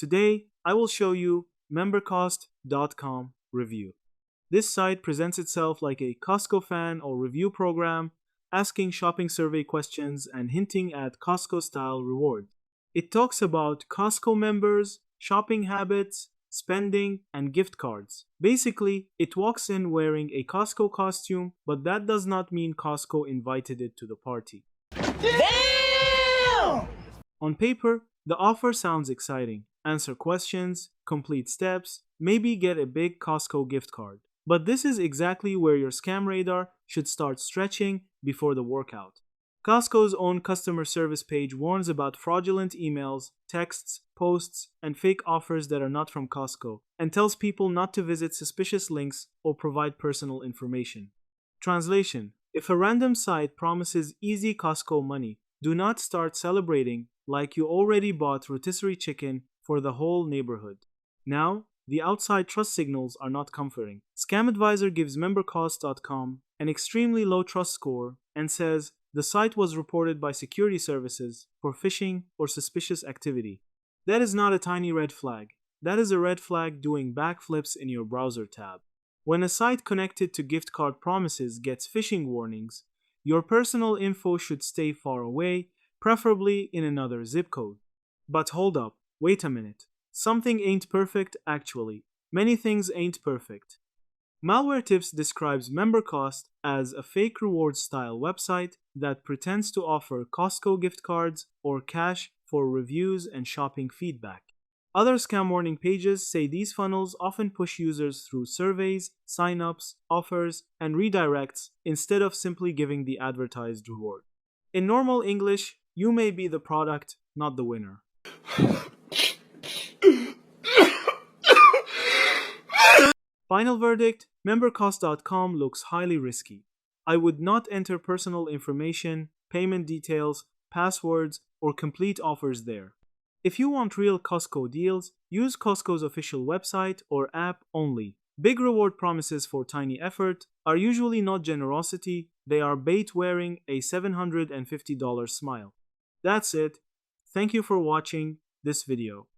Today, I will show you MemberCost.com review. This site presents itself like a Costco fan or review program, asking shopping survey questions and hinting at Costco-style rewards. It talks about Costco members, shopping habits, spending, and gift cards. Basically, it walks in wearing a Costco costume, but that does not mean Costco invited it to the party. Damn! On paper, the offer sounds exciting. Answer questions, complete steps, maybe get a big Costco gift card. But this is exactly where your scam radar should start stretching before the workout. Costco's own customer service page warns about fraudulent emails, texts, posts, and fake offers that are not from Costco, and tells people not to visit suspicious links or provide personal information. Translation: if a random site promises easy Costco money, do not start celebrating like you already bought rotisserie chicken for the whole neighborhood. Now, the outside trust signals are not comforting. ScamAdvisor gives MemberCost.com an extremely low trust score and says the site was reported by security services for phishing or suspicious activity. That is not a tiny red flag. That is a red flag doing backflips in your browser tab. When a site connected to gift card promises gets phishing warnings, your personal info should stay far away, preferably in another zip code. But hold up, wait a minute. Something ain't perfect actually. Many things ain't perfect. Malware Tips describes MemberCost as a fake reward style website that pretends to offer Costco gift cards or cash for reviews and shopping feedback. Other scam warning pages say these funnels often push users through surveys, sign-ups, offers, and redirects instead of simply giving the advertised reward. In normal English, you may be the product, not the winner. Final verdict: MemberCost.com looks highly risky. I would not enter personal information, payment details, passwords, or complete offers there. If you want real Costco deals, use Costco's official website or app only. Big reward promises for tiny effort are usually not generosity, they are bait wearing a $750 smile. That's it. Thank you for watching this video.